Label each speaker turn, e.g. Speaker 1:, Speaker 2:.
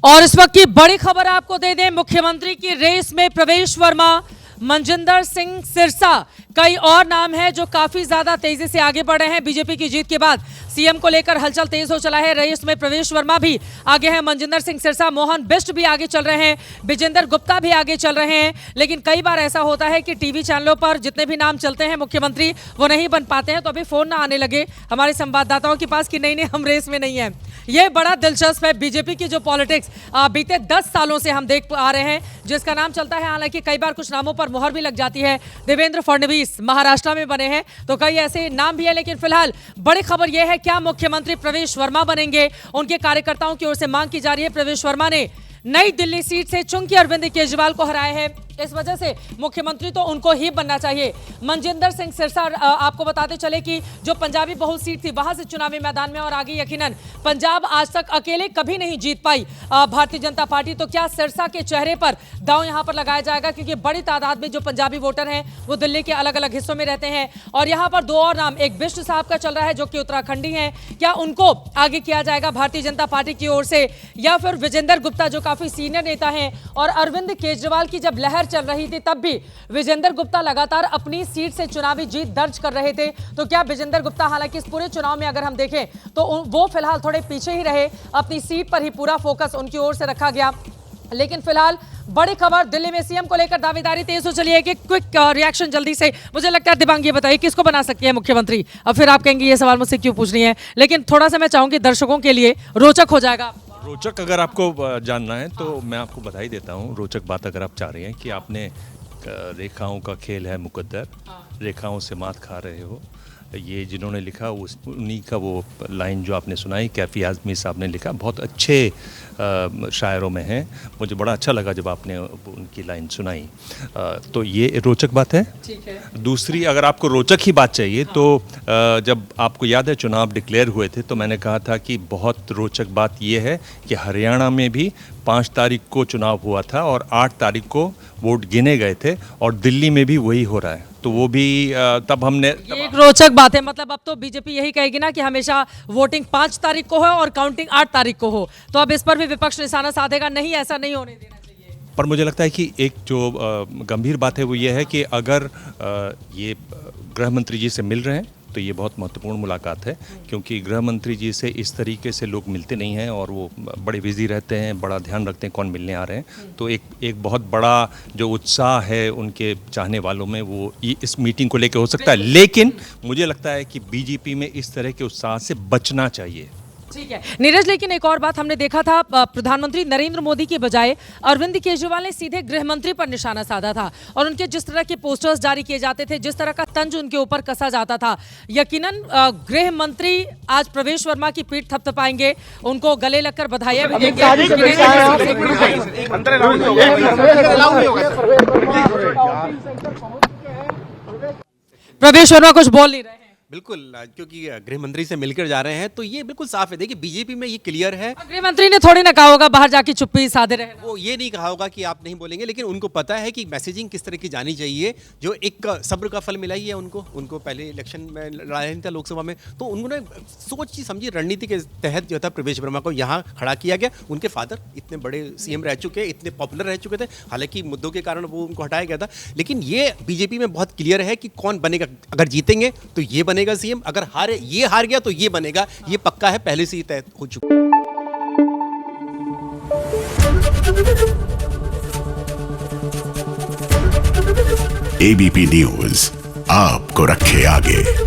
Speaker 1: और इस वक्त की बड़ी खबर आपको दे दें, मुख्यमंत्री की रेस में प्रवेश वर्मा, मनजिंदर सिंह सिरसा, कई और नाम हैं जो काफी ज्यादा तेजी से आगे बढ़ रहे हैं। बीजेपी की जीत के बाद सीएम को लेकर हलचल तेज हो चला है। रेस में प्रवेश वर्मा भी आगे हैं, मनजिंदर सिंह सिरसा, मोहन बिष्ट भी आगे चल रहे हैं, विजेंद्र गुप्ता भी आगे चल रहे हैं। लेकिन कई बार ऐसा होता है कि टीवी चैनलों पर जितने भी नाम चलते हैं मुख्यमंत्री वो नहीं बन पाते हैं। तो अभी फोन ना आने लगे हमारे संवाददाताओं के पास कि नहीं हम रेस में नहीं है। ये बड़ा दिलचस्प है। बीजेपी की जो पॉलिटिक्स बीते 10 सालों से हम देख आ रहे हैं, जिसका नाम चलता है, हालांकि कई बार कुछ नामों पर मुहर भी लग जाती है। देवेंद्र फडणवीस महाराष्ट्र में बने हैं, तो कई ऐसे नाम भी है। लेकिन फिलहाल बड़ी खबर यह है, क्या मुख्यमंत्री प्रवेश वर्मा बनेंगे? उनके कार्यकर्ताओं की ओर से मांग की जा रही है। प्रवेश वर्मा ने नई दिल्ली सीट से चुनकर अरविंद केजरीवाल को हराया है, इस वजह से मुख्यमंत्री तो उनको ही बनना चाहिए। मनजिंदर सिंह सिरसा, आपको बताते चले कि जो पंजाबी बहुल सीट थी वहां से चुनावी मैदान में और आगे यकीनन पंजाब आज तक अकेले कभी नहीं जीत पाई भारतीय जनता पार्टी। तो क्या सिरसा के चेहरे पर दांव यहां पर लगाया जाएगा? क्योंकि बड़ी तादाद में जो पंजाबी वोटर हैं वो दिल्ली के अलग अलग हिस्सों में रहते हैं। और यहाँ पर दो और नाम, एक बिष्ट साहब का चल रहा है जो कि उत्तराखंडी हैं, क्या उनको आगे किया जाएगा भारतीय जनता पार्टी की ओर से? या फिर विजेंद्र गुप्ता जो काफी सीनियर नेता हैं, और अरविंद केजरीवाल की जब लहर चल रही थी तब भी विजेंद्र गुप्ता लगातार अपनी सीट से चुनावी जीत दर्ज कर रहे थे। तो क्या विजेंद्र गुप्ता, हालांकि इस पूरे चुनाव में अगर हम देखें तो वो फिलहाल थोड़े पीछे ही रहे, अपनी सीट पर ही पूरा फोकस उनकी ओर से रखा गया। लेकिन फिलहाल बड़ी खबर, दिल्ली में सीएम को लेकर दावेदारी तेज हो चली है। कि क्विक रिएक्शन जल्दी से, मुझे लगता है दिबांग ये बताइए किसको बना सकती है मुख्यमंत्री? अब फिर आप कहेंगे ये सवाल मुझसे क्यों पूछ रही है, लेकिन थोड़ा सा मैं चाहूंगी दर्शकों के लिए रोचक हो जाएगा।
Speaker 2: रोचक अगर आपको जानना है तो मैं आपको बधाई देता हूँ। रोचक बात अगर आप चाह रहे हैं कि आपने रेखाओं का खेल है मुकद्दर, रेखाओं से मात खा रहे हो, ये जिन्होंने लिखा उन्हीं का वो लाइन जो आपने सुनाई, कैफी आज़मी साहब ने लिखा, बहुत अच्छे शायरों में है। मुझे बड़ा अच्छा लगा जब आपने उनकी लाइन सुनाई। तो ये रोचक बात है।
Speaker 1: ठीक है।
Speaker 2: दूसरी, अगर आपको रोचक ही बात चाहिए तो जब आपको याद है चुनाव डिक्लेयर हुए थे तो मैंने कहा था कि बहुत रोचक बात ये है कि हरियाणा में भी 5 तारीख को चुनाव हुआ था और 8 तारीख को वोट गिने गए थे, और दिल्ली में भी वही हो रहा है। तो वो भी तब हमने
Speaker 1: ये एक रोचक बात है। मतलब अब तो बीजेपी यही कहेगी ना कि हमेशा वोटिंग 5 तारीख को हो और काउंटिंग 8 तारीख को हो, तो अब इस पर भी विपक्ष निशाना साधेगा, नहीं ऐसा नहीं होने देना चाहिए।
Speaker 2: पर मुझे लगता है कि एक जो गंभीर बात है वो ये है कि अगर ये गृह मंत्री जी से मिल रहे हैं तो ये बहुत महत्वपूर्ण मुलाकात है, क्योंकि गृह मंत्री जी से इस तरीके से लोग मिलते नहीं हैं और वो बड़े बिजी रहते हैं, बड़ा ध्यान रखते हैं कौन मिलने आ रहे हैं। तो एक बहुत बड़ा जो उत्साह है उनके चाहने वालों में वो इस मीटिंग को लेकर हो सकता है। लेकिन मुझे लगता है कि बीजेपी में इस तरह के उत्साह से बचना चाहिए।
Speaker 1: ठीक है नीरज, लेकिन एक और बात हमने देखा था, प्रधानमंत्री नरेंद्र मोदी के बजाय अरविंद केजरीवाल ने सीधे गृह मंत्री पर निशाना साधा था, और उनके जिस तरह के पोस्टर्स जारी किए जाते थे, जिस तरह का तंज उनके ऊपर कसा जाता था, यकीनन गृह मंत्री आज प्रवेश वर्मा की पीठ थपथपाएंगे, उनको गले लगकर बधाइयां भी देंगे। प्रवेश वर्मा कुछ बोल नहीं रहे हैं।
Speaker 3: बिल्कुल, क्योंकि गृह मंत्री से मिलकर जा रहे हैं तो ये बिल्कुल साफ है। देखिए बीजेपी में ये क्लियर है।
Speaker 1: गृह मंत्री ने थोड़ी ना कहा होगा बाहर जाके चुप्पी साधे रहे,
Speaker 3: वो ये नहीं कहा होगा कि आप नहीं बोलेंगे, लेकिन उनको पता है कि मैसेजिंग किस तरह की जानी चाहिए। जो एक सब्र का फल मिला ही है उनको पहले इलेक्शन में लड़ा नहीं था लोकसभा में, तो उन्होंने सोची समझी रणनीति के तहत जो था प्रवेश वर्मा को यहाँ खड़ा किया गया। उनके फादर इतने बड़े सीएम रह चुके, इतने पॉपुलर रह चुके थे, हालांकि मुद्दों के कारण वो उनको हटाया गया था। लेकिन ये बीजेपी में बहुत क्लियर है कि कौन बनेगा। अगर जीतेंगे तो ये बनेगा सीएम, अगर ये हार गया तो ये बनेगा, ये पक्का है, पहले से ही तय हो चुका।
Speaker 4: एबीपी न्यूज आपको रखे आगे।